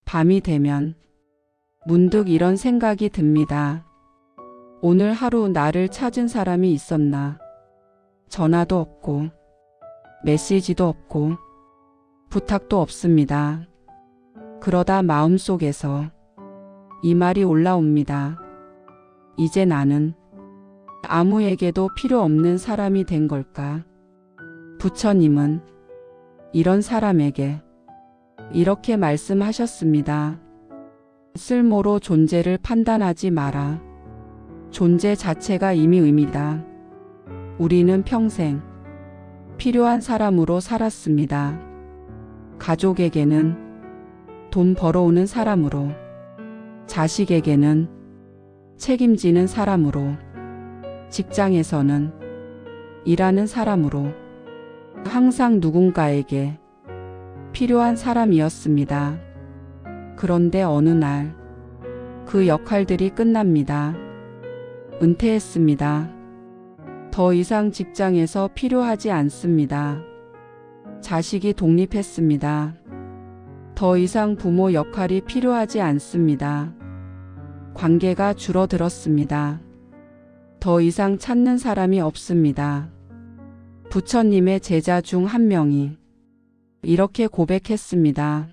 밤이 되면 문득 이런 생각이 듭니다. 오늘 하루 나를 찾은 사람이 있었나? 전화도 없고 메시지도 없고 부탁도 없습니다. 그러다 마음속에서 이 말이 올라옵니다. 이제 나는 아무에게도 필요 없는 사람이 된 걸까? 부처님은 이런 사람에게 이렇게 말씀하셨습니다. 쓸모로 존재를 판단하지 마라. 존재 자체가 이미 의미다. 우리는 평생 필요한 사람으로 살았습니다. 가족에게는 돈 벌어오는 사람으로, 자식에게는 책임지는 사람으로, 직장에서는 일하는 사람으로 항상 누군가에게 필요한 사람이었습니다. 그런데 어느 날 그 역할들이 끝납니다. 은퇴했습니다. 더 이상 직장에서 필요하지 않습니다. 자식이 독립했습니다. 더 이상 부모 역할이 필요하지 않습니다. 관계가 줄어들었습니다. 더 이상 찾는 사람이 없습니다. 부처님의 제자 중 한 명이 이렇게 고백했습니다.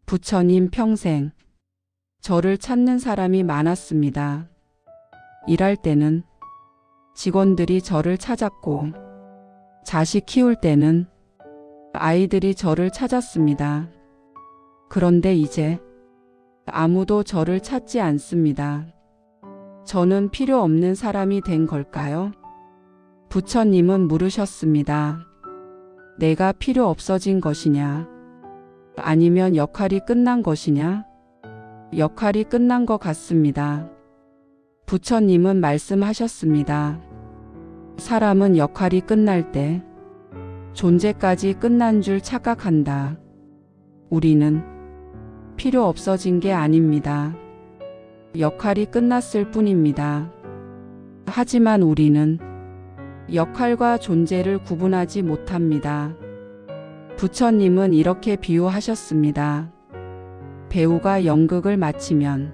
부처님, 평생 저를 찾는 사람이 많았습니다. 일할 때는 직원들이 저를 찾았고, 자식 키울 때는 아이들이 저를 찾았습니다. 그런데 이제 아무도 저를 찾지 않습니다. 저는 필요 없는 사람이 된 걸까요? 부처님은 물으셨습니다. 내가 필요 없어진 것이냐? 아니면 역할이 끝난 것이냐? 역할이 끝난 것 같습니다. 부처님은 말씀하셨습니다. 사람은 역할이 끝날 때 존재까지 끝난 줄 착각한다. 우리는 필요 없어진 게 아닙니다. 역할이 끝났을 뿐입니다. 하지만 우리는 역할과 존재를 구분하지 못합니다. 부처님은 이렇게 비유하셨습니다. 배우가 연극을 마치면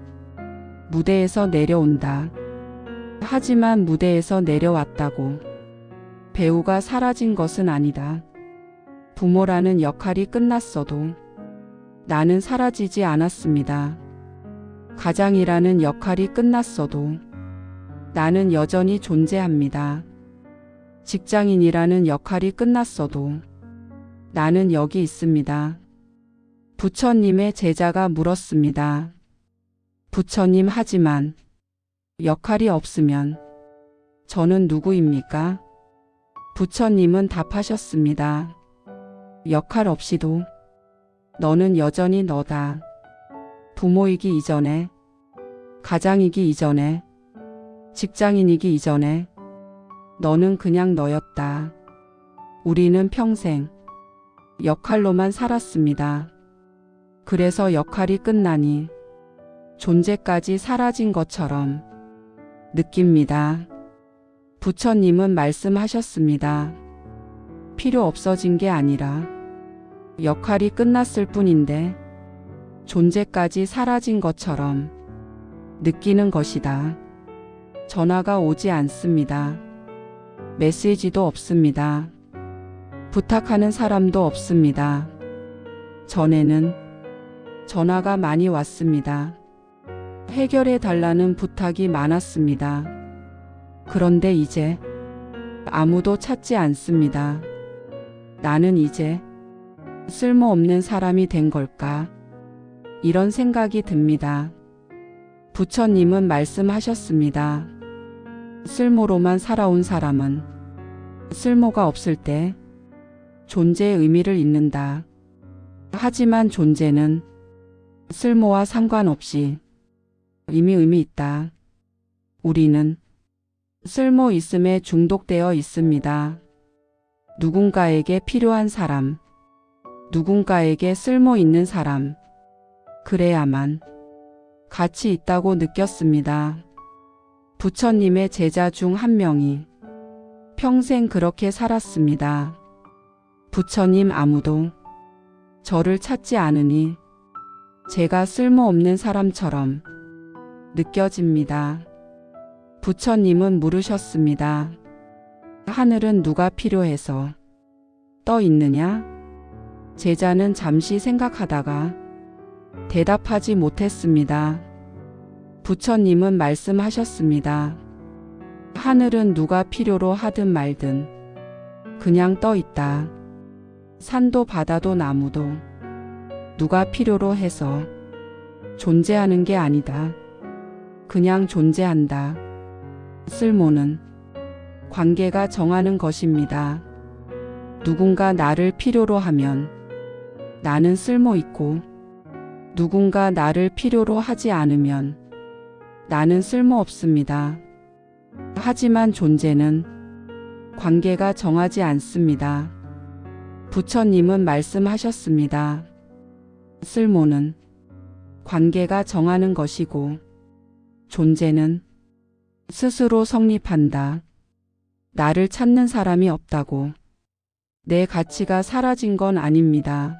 무대에서 내려온다. 하지만 무대에서 내려왔다고 배우가 사라진 것은 아니다. 부모라는 역할이 끝났어도 나는 사라지지 않았습니다. 가장이라는 역할이 끝났어도 나는 여전히 존재합니다. 직장인이라는 역할이 끝났어도 나는 여기 있습니다. 부처님의 제자가 물었습니다. 부처님, 하지만 역할이 없으면 저는 누구입니까? 부처님은 답하셨습니다. 역할 없이도 너는 여전히 너다. 부모이기 이전에, 가장이기 이전에, 직장인이기 이전에 너는 그냥 너였다. 우리는 평생 역할로만 살았습니다. 그래서 역할이 끝나니 존재까지 사라진 것처럼 느낍니다. 부처님은 말씀하셨습니다. 필요 없어진 게 아니라 역할이 끝났을 뿐인데 존재까지 사라진 것처럼 느끼는 것이다. 전화가 오지 않습니다. 메시지도 없습니다. 부탁하는 사람도 없습니다. 전에는 전화가 많이 왔습니다. 해결해 달라는 부탁이 많았습니다. 그런데 이제 아무도 찾지 않습니다. 나는 이제 쓸모없는 사람이 된 걸까? 이런 생각이 듭니다. 부처님은 말씀하셨습니다. 쓸모로만 살아온 사람은 쓸모가 없을 때 존재의 의미를 잊는다. 하지만 존재는 쓸모와 상관없이 이미 의미 있다. 우리는 쓸모 있음에 중독되어 있습니다. 누군가에게 필요한 사람, 누군가에게 쓸모 있는 사람, 그래야만 가치 있다고 느꼈습니다. 부처님의 제자 중 한 명이 평생 그렇게 살았습니다. 부처님, 아무도 저를 찾지 않으니 제가 쓸모없는 사람처럼 느껴집니다. 부처님은 물으셨습니다. 하늘은 누가 필요해서 떠 있느냐? 제자는 잠시 생각하다가 대답하지 못했습니다. 부처님은 말씀하셨습니다. 하늘은 누가 필요로 하든 말든 그냥 떠 있다. 산도 바다도 나무도 누가 필요로 해서 존재하는 게 아니다. 그냥 존재한다. 쓸모는 관계가 정하는 것입니다. 누군가 나를 필요로 하면 나는 쓸모 있고, 누군가 나를 필요로 하지 않으면 나는 쓸모 없습니다. 하지만 존재는 관계가 정하지 않습니다. 부처님은 말씀하셨습니다. 쓸모는 관계가 정하는 것이고, 존재는 스스로 성립한다. 나를 찾는 사람이 없다고 내 가치가 사라진 건 아닙니다.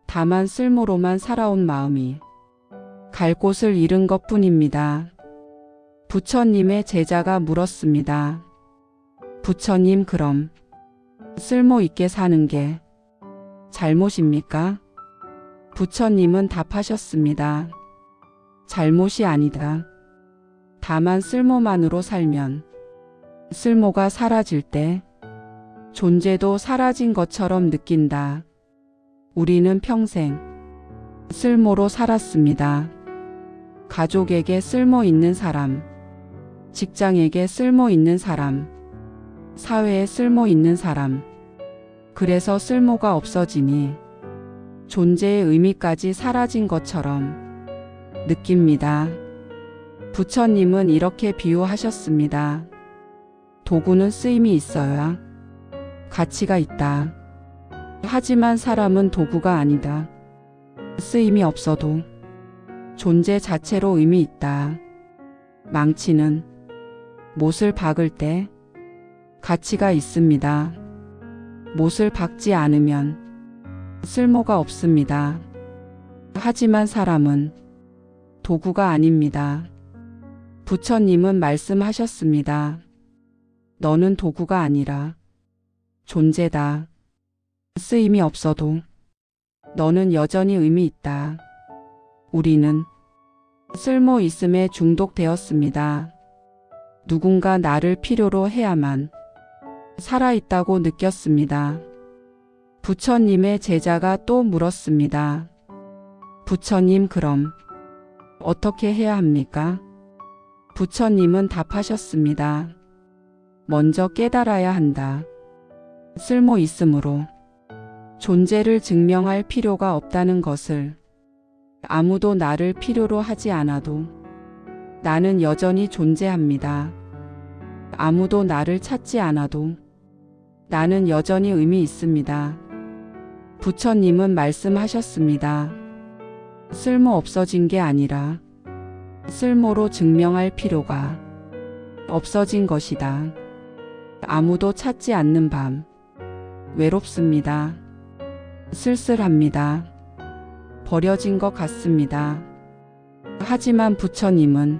다만 쓸모로만 살아온 마음이 갈 곳을 잃은 것 뿐입니다. 부처님의 제자가 물었습니다. 부처님, 그럼 쓸모 있게 사는 게 잘못입니까? 부처님은 답하셨습니다. 잘못이 아니다. 다만 쓸모만으로 살면 쓸모가 사라질 때 존재도 사라진 것처럼 느낀다. 우리는 평생 쓸모로 살았습니다. 가족에게 쓸모 있는 사람, 직장에게 쓸모 있는 사람, 사회에 쓸모 있는 사람. 그래서 쓸모가 없어지니 존재의 의미까지 사라진 것처럼 느낍니다. 부처님은 이렇게 비유하셨습니다. 도구는 쓰임이 있어야 가치가 있다. 하지만 사람은 도구가 아니다. 쓰임이 없어도 존재 자체로 의미 있다. 망치는 못을 박을 때 가치가 있습니다. 못을 박지 않으면 쓸모가 없습니다. 하지만 사람은 도구가 아닙니다. 부처님은 말씀하셨습니다. 너는 도구가 아니라 존재다. 쓰임이 없어도 너는 여전히 의미 있다. 우리는 쓸모 있음에 중독되었습니다. 누군가 나를 필요로 해야만 살아있다고 느꼈습니다. 부처님의 제자가 또 물었습니다. 부처님, 그럼 어떻게 해야 합니까? 부처님은 답하셨습니다. 먼저 깨달아야 한다. 쓸모 있음으로 존재를 증명할 필요가 없다는 것을. 아무도 나를 필요로 하지 않아도 나는 여전히 존재합니다. 아무도 나를 찾지 않아도 나는 여전히 의미 있습니다. 부처님은 말씀하셨습니다. 쓸모 없어진 게 아니라 쓸모로 증명할 필요가 없어진 것이다. 아무도 찾지 않는 밤, 외롭습니다. 쓸쓸합니다. 버려진 것 같습니다. 하지만 부처님은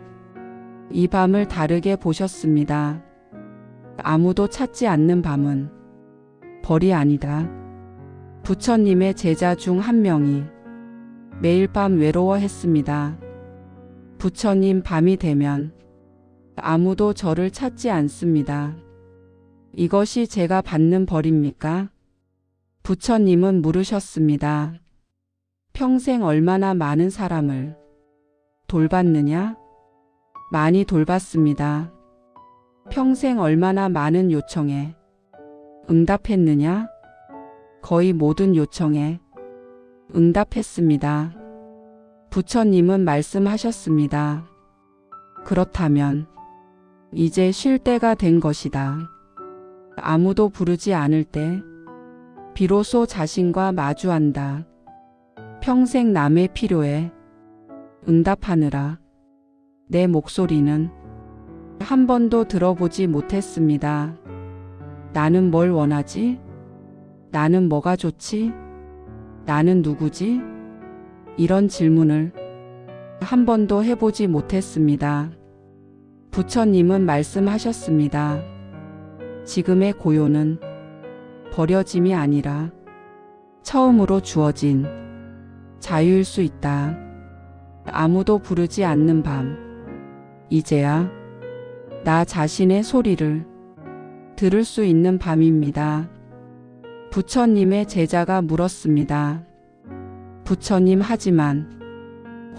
이 밤을 다르게 보셨습니다. 아무도 찾지 않는 밤은 벌이 아니다. 부처님의 제자 중 한 명이 매일 밤 외로워했습니다. 부처님, 밤이 되면 아무도 저를 찾지 않습니다. 이것이 제가 받는 벌입니까? 부처님은 물으셨습니다. 평생 얼마나 많은 사람을 돌봤느냐? 많이 돌봤습니다. 평생 얼마나 많은 요청에 응답했느냐? 거의 모든 요청에 응답했습니다. 부처님은 말씀하셨습니다. 그렇다면 이제 쉴 때가 된 것이다. 아무도 부르지 않을 때 비로소 자신과 마주한다. 평생 남의 필요에 응답하느라 내 목소리는 한 번도 들어보지 못했습니다. 나는 뭘 원하지? 나는 뭐가 좋지? 나는 누구지? 이런 질문을 한 번도 해보지 못했습니다. 부처님은 말씀하셨습니다. 지금의 고요는 버려짐이 아니라 처음으로 주어진 자유일 수 있다. 아무도 부르지 않는 밤. 이제야 나 자신의 소리를 들을 수 있는 밤입니다. 부처님의 제자가 물었습니다. 부처님, 하지만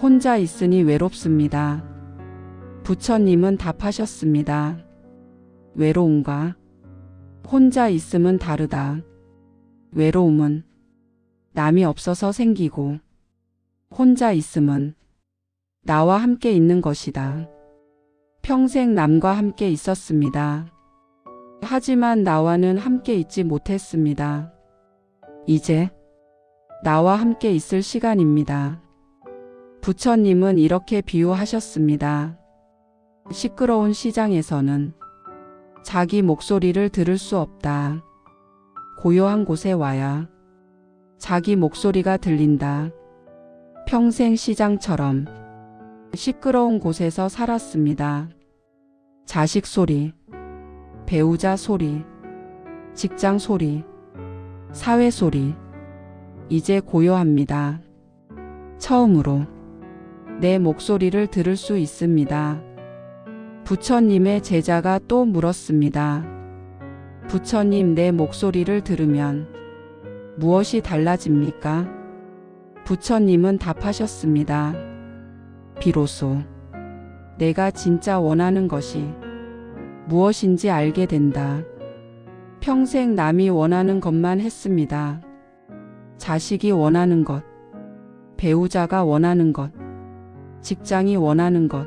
혼자 있으니 외롭습니다. 부처님은 답하셨습니다. 외로움과 혼자 있음은 다르다. 외로움은 남이 없어서 생기고 혼자 있음은 나와 함께 있는 것이다. 평생 남과 함께 있었습니다. 하지만 나와는 함께 있지 못했습니다. 이제 나와 함께 있을 시간입니다. 부처님은 이렇게 비유하셨습니다. 시끄러운 시장에서는 자기 목소리를 들을 수 없다. 고요한 곳에 와야 자기 목소리가 들린다. 평생 시장처럼 시끄러운 곳에서 살았습니다. 자식 소리, 배우자 소리, 직장 소리, 사회 소리. 이제 고요합니다. 처음으로 내 목소리를 들을 수 있습니다. 부처님의 제자가 또 물었습니다. 부처님, 내 목소리를 들으면 무엇이 달라집니까? 부처님은 답하셨습니다. 비로소 내가 진짜 원하는 것이 무엇인지 알게 된다. 평생 남이 원하는 것만 했습니다. 자식이 원하는 것, 배우자가 원하는 것, 직장이 원하는 것.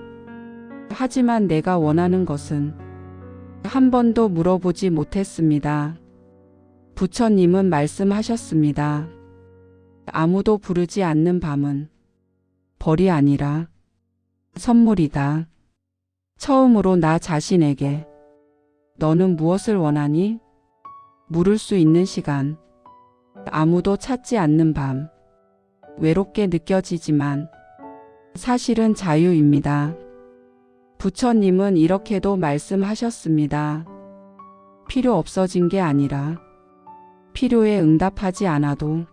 하지만 내가 원하는 것은 한 번도 물어보지 못했습니다. 부처님은 말씀하셨습니다. 아무도 부르지 않는 밤은 벌이 아니라 선물이다. 처음으로 나 자신에게 너는 무엇을 원하니? 물을 수 있는 시간. 아무도 찾지 않는 밤. 외롭게 느껴지지만 사실은 자유입니다. 부처님은 이렇게도 말씀하셨습니다. 필요 없어진 게 아니라 필요에 응답하지 않아도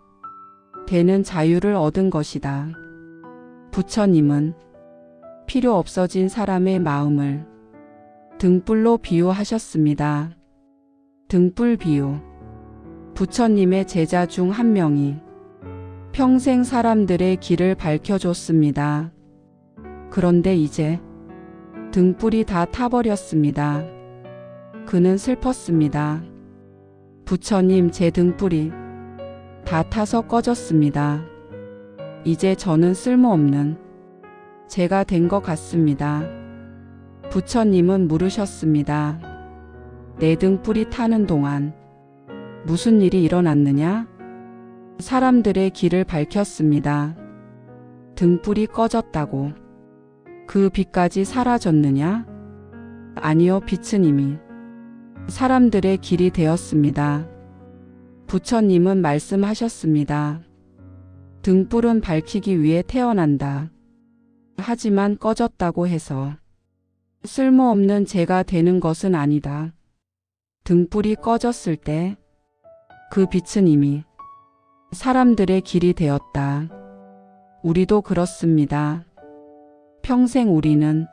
되는 자유를 얻은 것이다. 부처님은 필요 없어진 사람의 마음을 등불로 비유하셨습니다. 등불 비유. 부처님의 제자 중 한 명이 평생 사람들의 길을 밝혀줬습니다. 그런데 이제 등불이 다 타버렸습니다. 그는 슬펐습니다. 부처님, 제 등불이 다 타서 꺼졌습니다. 이제 저는 쓸모없는 제가 된 것 같습니다. 부처님은 물으셨습니다. 내 등불이 타는 동안 무슨 일이 일어났느냐? 사람들의 길을 밝혔습니다. 등불이 꺼졌다고 그 빛까지 사라졌느냐? 아니요, 빛은 이미 사람들의 길이 되었습니다. 부처님은 말씀하셨습니다. 등불은 밝히기 위해 태어난다. 하지만 꺼졌다고 해서 쓸모없는 제가 되는 것은 아니다. 등불이 꺼졌을 때 그 빛은 이미 사람들의 길이 되었다. 우리도 그렇습니다. 평생 우리는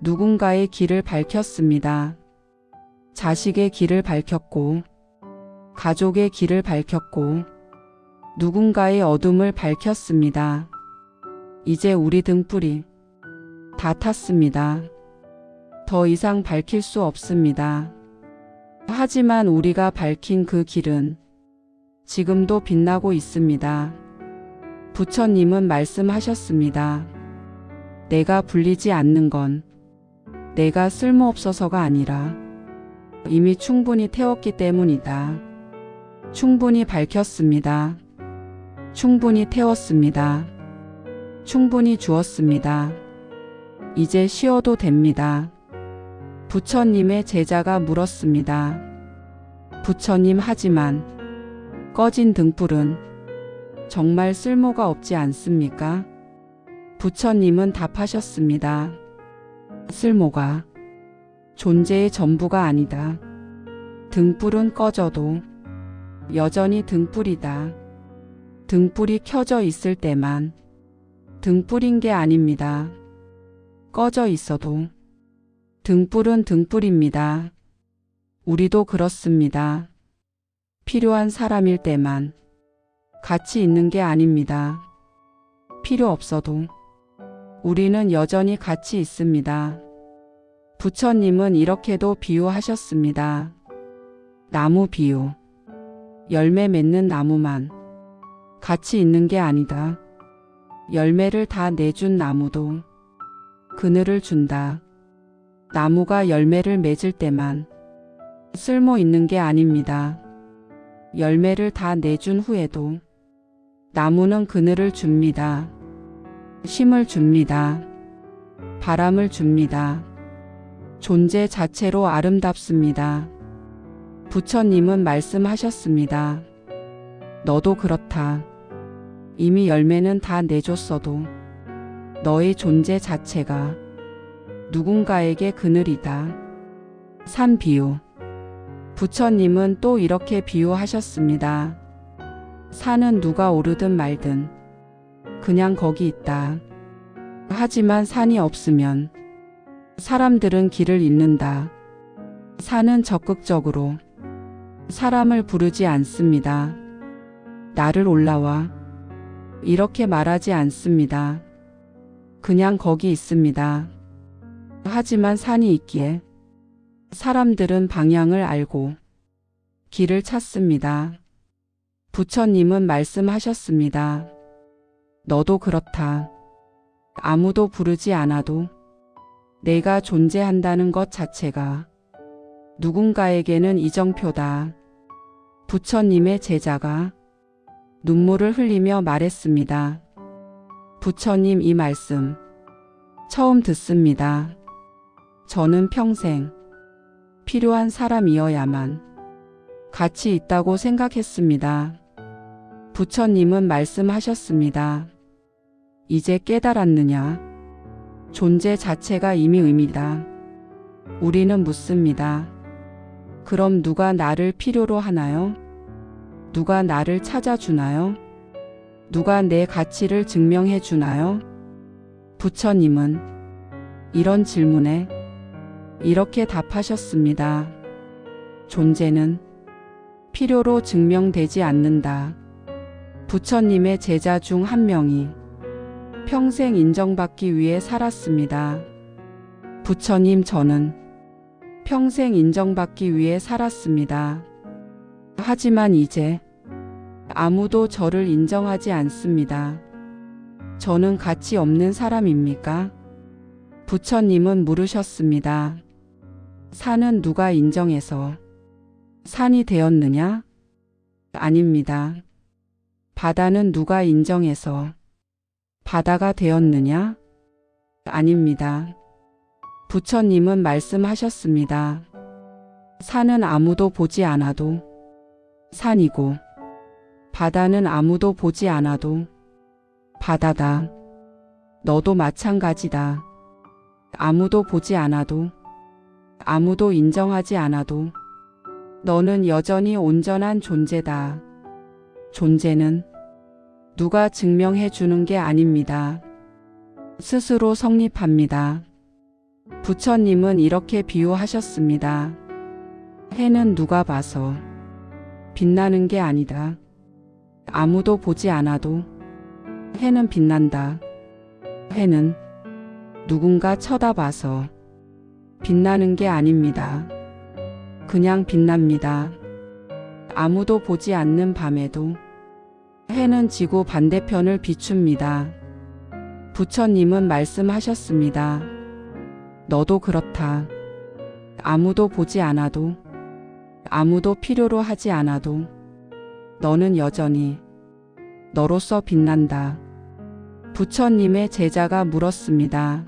누군가의 길을 밝혔습니다. 자식의 길을 밝혔고, 가족의 길을 밝혔고, 누군가의 어둠을 밝혔습니다. 이제 우리 등불이 다 탔습니다. 더 이상 밝힐 수 없습니다. 하지만 우리가 밝힌 그 길은 지금도 빛나고 있습니다. 부처님은 말씀하셨습니다. 내가 불리지 않는 건 내가 쓸모없어서가 아니라 이미 충분히 태웠기 때문이다. 충분히 밝혔습니다. 충분히 태웠습니다. 충분히 주었습니다. 이제 쉬어도 됩니다. 부처님의 제자가 물었습니다. 부처님, 하지만 꺼진 등불은 정말 쓸모가 없지 않습니까? 부처님은 답하셨습니다. 쓸모가 존재의 전부가 아니다. 등불은 꺼져도 여전히 등불이다. 등불이 켜져 있을 때만 등불인 게 아닙니다. 꺼져 있어도 등불은 등불입니다. 우리도 그렇습니다. 필요한 사람일 때만 같이 있는 게 아닙니다. 필요 없어도 우리는 여전히 같이 있습니다. 부처님은 이렇게도 비유하셨습니다. 나무 비유. 열매 맺는 나무만 같이 있는 게 아니다. 열매를 다 내준 나무도 그늘을 준다. 나무가 열매를 맺을 때만 쓸모 있는 게 아닙니다. 열매를 다 내준 후에도 나무는 그늘을 줍니다. 힘을 줍니다. 바람을 줍니다. 존재 자체로 아름답습니다. 부처님은 말씀하셨습니다. 너도 그렇다. 이미 열매는 다 내줬어도 너의 존재 자체가 누군가에게 그늘이다. 산 비유. 부처님은 또 이렇게 비유하셨습니다. 산은 누가 오르든 말든 그냥 거기 있다. 하지만 산이 없으면 사람들은 길을 잃는다. 산은 적극적으로 사람을 부르지 않습니다. 나를 올라와. 이렇게 말하지 않습니다. 그냥 거기 있습니다. 하지만 산이 있기에 사람들은 방향을 알고 길을 찾습니다. 부처님은 말씀하셨습니다. 너도 그렇다. 아무도 부르지 않아도 내가 존재한다는 것 자체가 누군가에게는 이정표다. 부처님의 제자가 눈물을 흘리며 말했습니다. 부처님, 이 말씀 처음 듣습니다. 저는 평생 필요한 사람이어야만 가치 있다고 생각했습니다. 부처님은 말씀하셨습니다. 이제 깨달았느냐? 존재 자체가 이미 의미다. 우리는 묻습니다. 그럼 누가 나를 필요로 하나요? 누가 나를 찾아주나요? 누가 내 가치를 증명해 주나요? 부처님은 이런 질문에 이렇게 답하셨습니다. 존재는 필요로 증명되지 않는다. 부처님의 제자 중 한 명이 평생 인정받기 위해 살았습니다. 부처님, 저는 평생 인정받기 위해 살았습니다. 하지만 이제 아무도 저를 인정하지 않습니다. 저는 가치 없는 사람입니까? 부처님은 물으셨습니다. 산은 누가 인정해서 산이 되었느냐? 아닙니다. 바다는 누가 인정해서 바다가 되었느냐? 아닙니다. 부처님은 말씀하셨습니다. 산은 아무도 보지 않아도 산이고 바다는 아무도 보지 않아도 바다다. 너도 마찬가지다. 아무도 보지 않아도 아무도 인정하지 않아도 너는 여전히 온전한 존재다. 존재는 누가 증명해 주는 게 아닙니다. 스스로 성립합니다. 부처님은 이렇게 비유하셨습니다. 해는 누가 봐서 빛나는 게 아니다. 아무도 보지 않아도 해는 빛난다. 해는 누군가 쳐다봐서 빛나는 게 아닙니다. 그냥 빛납니다. 아무도 보지 않는 밤에도 해는 지구 반대편을 비춥니다. 부처님은 말씀하셨습니다. 너도 그렇다. 아무도 보지 않아도 아무도 필요로 하지 않아도 너는 여전히 너로서 빛난다. 부처님의 제자가 물었습니다.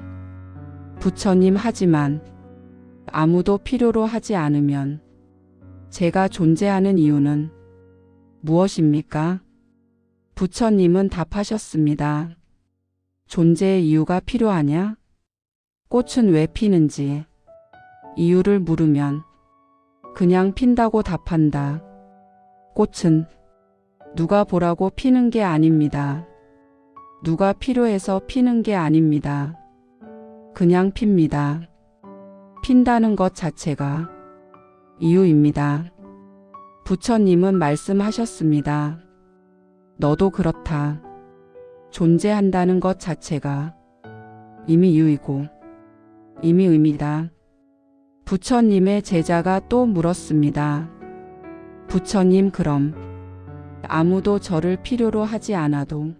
부처님, 하지만 아무도 필요로 하지 않으면 제가 존재하는 이유는 무엇입니까? 부처님은 답하셨습니다. 존재의 이유가 필요하냐? 꽃은 왜 피는지 이유를 물으면 그냥 핀다고 답한다. 꽃은 누가 보라고 피는 게 아닙니다. 누가 필요해서 피는 게 아닙니다. 그냥 핍니다. 핀다는 것 자체가 이유입니다. 부처님은 말씀하셨습니다. 너도 그렇다. 존재한다는 것 자체가 이미 이유이고 이미 의미다. 부처님의 제자가 또 물었습니다. 부처님, 그럼 아무도 저를 필요로 하지 않아도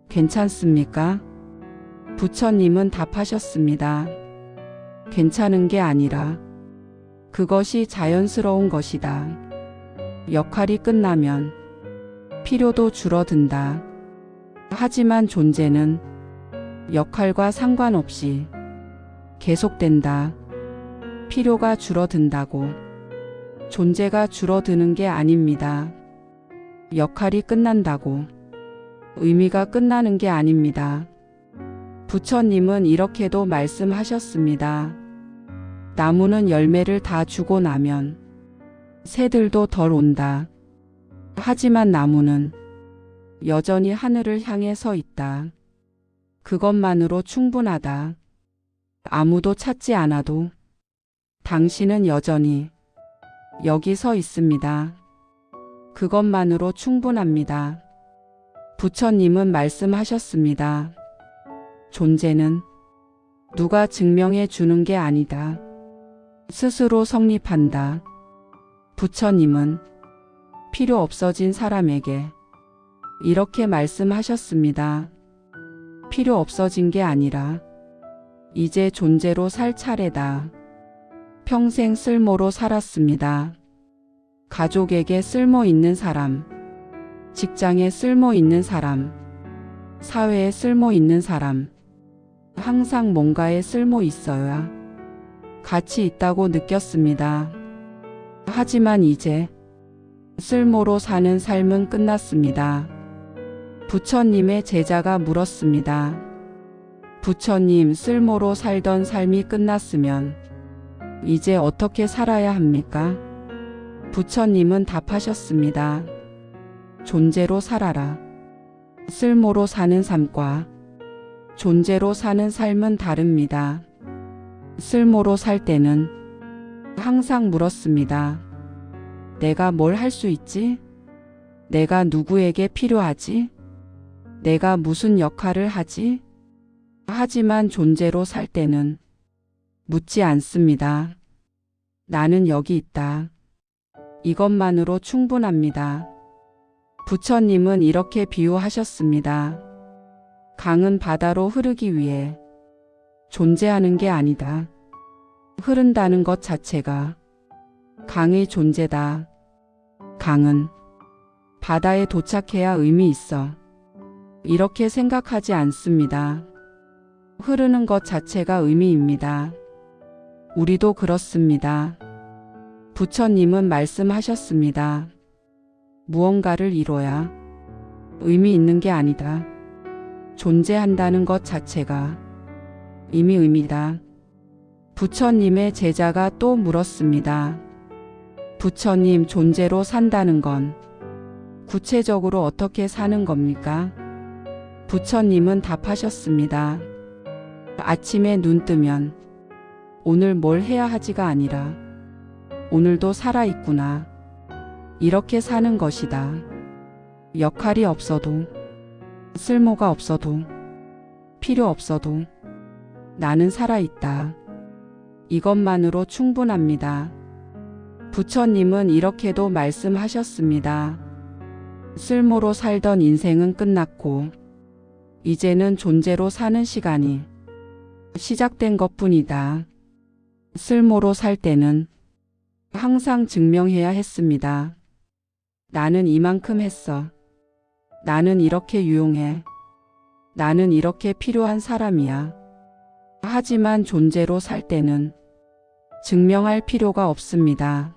괜찮습니까? 부처님은 답하셨습니다. 괜찮은 게 아니라 그것이 자연스러운 것이다. 역할이 끝나면 필요도 줄어든다. 하지만 존재는 역할과 상관없이 계속된다. 필요가 줄어든다고 존재가 줄어드는 게 아닙니다. 역할이 끝난다고 의미가 끝나는 게 아닙니다. 부처님은 이렇게도 말씀하셨습니다. 나무는 열매를 다 주고 나면 새들도 덜 온다. 하지만 나무는 여전히 하늘을 향해 서 있다. 그것만으로 충분하다. 아무도 찾지 않아도 당신은 여전히 여기 서 있습니다. 그것만으로 충분합니다. 부처님은 말씀하셨습니다. 존재는 누가 증명해 주는 게 아니다. 스스로 성립한다. 부처님은 필요 없어진 사람에게 이렇게 말씀하셨습니다. 필요 없어진 게 아니라 이제 존재로 살 차례다. 평생 쓸모로 살았습니다. 가족에게 쓸모 있는 사람, 직장에 쓸모 있는 사람, 사회에 쓸모 있는 사람, 항상 뭔가에 쓸모 있어야 가치 있다고 느꼈습니다. 하지만 이제 쓸모로 사는 삶은 끝났습니다. 부처님의 제자가 물었습니다. 부처님, 쓸모로 살던 삶이 끝났으면 이제 어떻게 살아야 합니까? 부처님은 답하셨습니다. 존재로 살아라. 쓸모로 사는 삶과 존재로 사는 삶은 다릅니다. 쓸모로 살 때는 항상 물었습니다. 내가 뭘 할 수 있지? 내가 누구에게 필요하지? 내가 무슨 역할을 하지? 하지만 존재로 살 때는 묻지 않습니다. 나는 여기 있다. 이것만으로 충분합니다. 부처님은 이렇게 비유하셨습니다. 강은 바다로 흐르기 위해 존재하는 게 아니다. 흐른다는 것 자체가 강의 존재다. 강은 바다에 도착해야 의미 있어. 이렇게 생각하지 않습니다. 흐르는 것 자체가 의미입니다. 우리도 그렇습니다. 부처님은 말씀하셨습니다. 무언가를 이뤄야 의미 있는 게 아니다. 존재한다는 것 자체가 이미 의미다. 부처님의 제자가 또 물었습니다. 부처님, 존재로 산다는 건 구체적으로 어떻게 사는 겁니까? 부처님은 답하셨습니다. 아침에 눈 뜨면 오늘 뭘 해야 하지가 아니라 오늘도 살아있구나. 이렇게 사는 것이다. 역할이 없어도, 쓸모가 없어도, 필요 없어도 나는 살아있다. 이것만으로 충분합니다. 부처님은 이렇게도 말씀하셨습니다. 쓸모로 살던 인생은 끝났고 이제는 존재로 사는 시간이 시작된 것뿐이다. 쓸모로 살 때는 항상 증명해야 했습니다. 나는 이만큼 했어. 나는 이렇게 유용해. 나는 이렇게 필요한 사람이야. 하지만 존재로 살 때는 증명할 필요가 없습니다.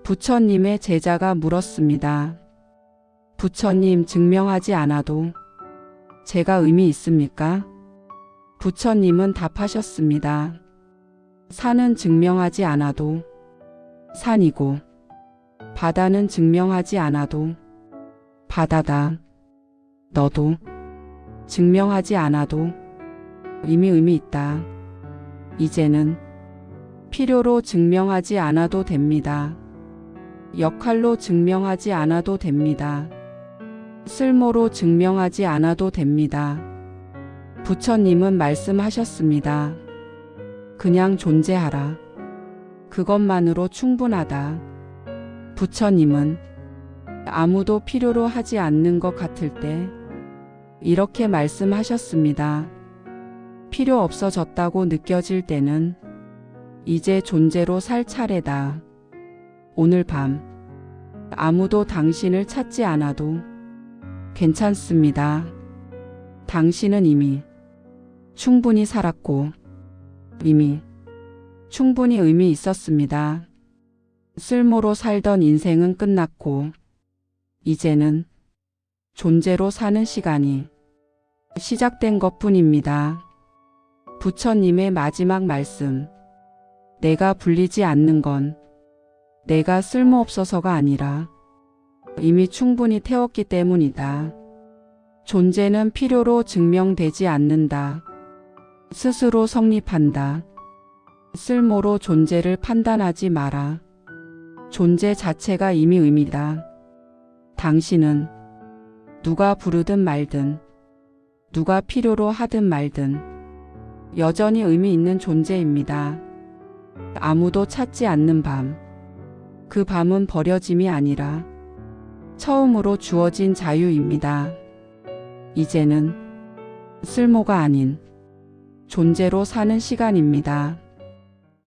부처님의 제자가 물었습니다. 부처님 증명하지 않아도 제가 의미 있습니까? 부처님은 답하셨습니다. 산은 증명하지 않아도 산이고 바다는 증명하지 않아도 바다다. 너도 증명하지 않아도 이미 의미 있다. 이제는 필요로 증명하지 않아도 됩니다. 역할로 증명하지 않아도 됩니다. 쓸모로 증명하지 않아도 됩니다. 부처님은 말씀하셨습니다. 그냥 존재하라. 그것만으로 충분하다. 부처님은 아무도 필요로 하지 않는 것 같을 때 이렇게 말씀하셨습니다. 필요 없어졌다고 느껴질 때는 이제 존재로 살 차례다. 오늘 밤 아무도 당신을 찾지 않아도 괜찮습니다. 당신은 이미 충분히 살았고 이미 충분히 의미 있었습니다. 쓸모로 살던 인생은 끝났고 이제는 존재로 사는 시간이 시작된 것뿐입니다. 부처님의 마지막 말씀. 내가 불리지 않는 건 내가 쓸모없어서가 아니라 이미 충분히 태웠기 때문이다. 존재는 필요로 증명되지 않는다. 스스로 성립한다. 쓸모로 존재를 판단하지 마라. 존재 자체가 이미 의미다. 당신은 누가 부르든 말든 누가 필요로 하든 말든 여전히 의미 있는 존재입니다. 아무도 찾지 않는 밤. 그 밤은 버려짐이 아니라 처음으로 주어진 자유입니다. 이제는 쓸모가 아닌 존재로 사는 시간입니다.